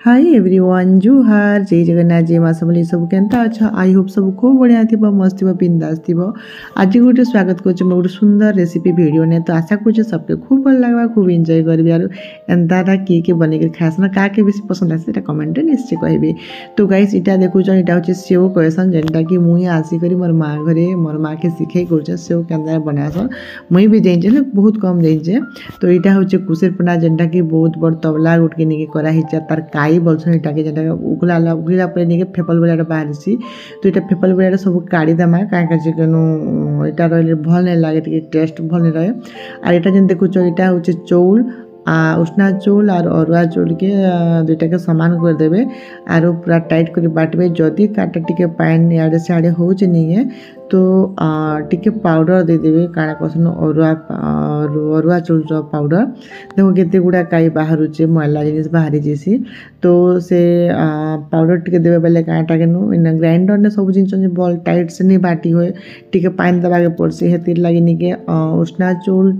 Hi everyone जुहार जय जगन्नाथ जय माँ समली सब केनता अच्छा आई होप सब खूब बढ़िया थी मस्त थी बिंदास थी आज गोटे स्वागत कर गोटे सुंदर रेसिपी वीडियो ने तो आशा कर सबके खूब भल लगा खूब एंजॉय करी आर एंता किए किए बनई खासन क्या बेस पसंद आसे कमेंट निश्चय कहे। तो गाइस इटा देखुच यहाँ हूँ सेव कहसन जेनटा कि मुई आसिक मोर माँ घरे मोर माँ के शिखे कर सेव के बनासन मुई भी जाइए बहुत कम जाइए। तो यहाँ हूँ कुसेरपना जेनटा कि बहुत बड़ तबला गुटके नहीं कराई तार काई बोलसन इटाके जेटा उगला उगला पर नहीं फेपल बेला बाहरी। तो यहाँ फेपल बेला सब काढ़ी देमा कहीं चिकेन यहाँ रही भल नहीं लगे टेस्ट भल नहीं रहे। और यहाँ जेन देखुच यहाँ हूँ चौल उष्णा चौल और अरुआ चौल के दुईटा के सामान करदे आर पूरा टाइट कर बाटबे जदि काटा टिके पाइन इे सियाड़े हो तो टिके पाउडर देदेवे काଣା कहसन अरुआ चौल पाउडर देखो केते गुड़ा काई बाहर मैला जिनिस बाहरी जैसी। तो से पाउडर टिके देवे बेले काटा के ग्राइंडर ने सब जिन बल टाइट से नहीं बाटी हुए टिके पानी दबाके पड़सी हेतिर लगी निके उष्णा चौल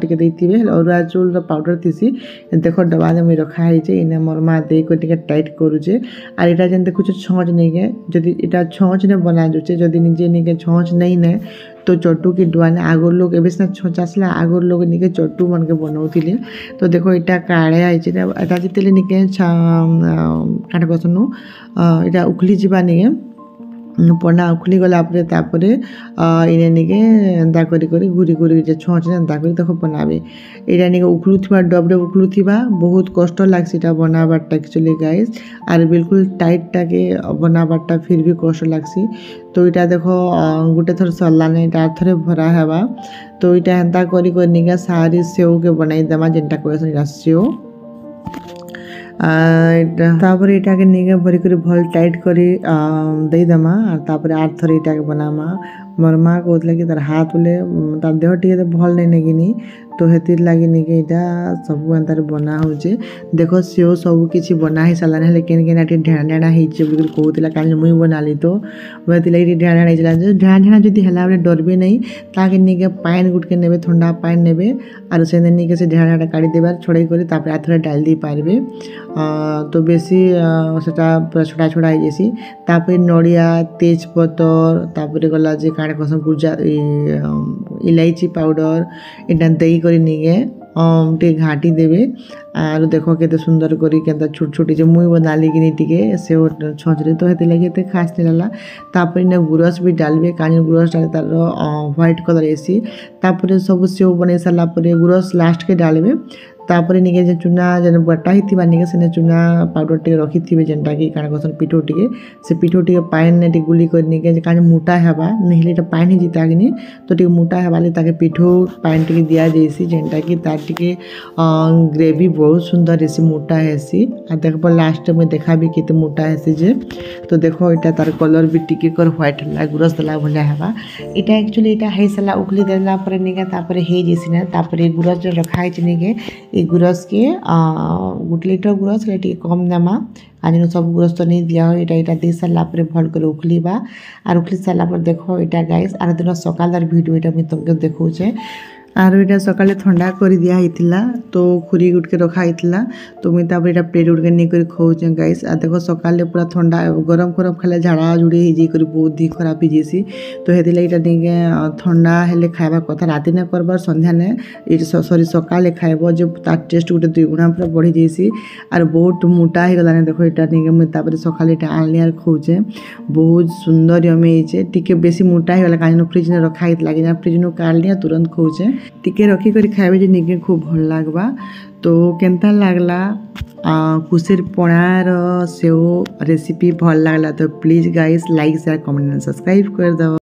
टिके देथिबे अरुआ चौल पाउडर थीसी देख डबा में रखाई इने मोर माँ दे टिके टाइट करुचे। और यहाँ जेन देखुचे छँच नहीं के जदि यहाँ छँच ने बना जुचे जदि निजे निके छँच नहीं ने तो चट्टू की डुआने आगर लोग ए सीना छँच आसला आगर लोग निके चट्टू मन के बनाऊले। तो देखो यहाँ काढ़े यहाँ जिते निके काटा कहसन यहाँ उखली जावा निके पना उखली गलापर इने निके एंता करी घूरी घूरी छँच एंता कर देख बनाबे यहाँ निके उखलुवा डबरे उखलुवा बहुत कष्ट लगे बनाबार्टा एक्चुअली गाइस और बिल्कुल टाइट टाके बनाबार्टा फिर भी कष्ट लग्सी। तो यहाँ देख गोटे थर सरला नहीं थे भरा हेबा। तो यहाँ एंता करी निके सारी सेव के बनाई देमा जेनटा कहसन सेव तापर यहाँ के निके भरी कर भल टाइट करी देदेमा तापर आर थर यहाँ के बनामा मोर माँ कहते कि तार हाथ बोले तार देह टे भल नहीं नेगिनी तो हेतिर लगी निके यहाँ सब एंता बना हो देख सेव सब किसी बना ही सारा लेकिन ढेणा ढेणा हो कहला कल मुई बनाली तो वही लगे ढेणा ढेणा ढेणा जब है डरबे नहीं ताकि निके पाइन गुटके ने ठंडा पाइन ने और से निके से ढेणा ढेणा काढ़ी देवे छोड़े कर आथरे डाल दी पारे तो बेसी सेटा पूरा छोटा छोटा हो जासी। तापर नड़िया तेजपतर तापर गला जे काण कहसन गुजा इलायची पाउडर इटा दे कर निके टे घाटी देवे आर देख के सुंदर करी के छोट छोटी जो मुई बनाली कि टे से छँचरे तो हेती लगे खास नहीं लगा। तापर इन्हें गुरस भी डालबे कानी गुरस डाले तार व्हाइट कलर एसी तापर सब सेव बन सारापर गुरस लास्ट के डालबे तापर निके चूना जेन बटा ही निके से चूना पाउडर टे रखी थे जेनटा कि काण कहसन पिठो टे से पिठो टे पाइन ने गुली कर निके कान मोटा हेबा नहीं पाइन ही जीता कि तो टे मोटा हेबाले ताके पिठो पाइन टे दिया जाइसी जेनटा कि तार टे ग्रेवी बहुत सुंदर हेसी मोटा हेसी आ देख लास्ट में देखा भी केते मोटा हेसी जे। तो देख यहाँ तार कलर भी टिके कर व्हाइट है गुरस देला भाया हेबा यहाँ एक्चुअली यहाँ है सारा उखली देला निके तापर हे जैसी ना तापर गुरस जो रखाई निके ये गुरस के गोटे लिटर गुरस टे कम देमा आज सब गुरस तो नहीं दिया हो यहाँ दे सारापर भल कर उखलिबा और उखली सारापर देख यहाँ गाइस आर दिन सकाल भिडियो यहाँ मुझे तुमको देखौचे आर यहाँ सकाले ठंडा कर दिया होता तो खुरी गुटके रखाई तो मुझे यहाँ प्लेट गुटके नहीं कर खाऊचे गाइस आ देख सकाले पूरा ठंडा गरम गरम खाले झाड़ा जुड़ी हो बहुत दी खराब हो जासी। तो हेती लगे नहीं ठंडा हेले खाइबा कथा राति ने करबार संध्या ने सॉरी सकाले खाइब जो तार टेस्ट गोटे 2 गुणा पूरा बढ़ी जाइसी और बहुत मोटा हो गलाने देख यहाँ नहीं मुझे सकाले आनली आर खाऊचे बहुत सुंदर यमी टिके बेसी मोटा हो गला कहीं फ्रिज ने रखाई लगे फ्रिज नु काढ़ली तुरंत खाऊचे टिके रखी कर खाइबे जे निके खूब भल लागबा। तो केनता लागला कुसेरपणार सेव रेसिपी भल लागला तो please guys like share comment and subscribe कर दो।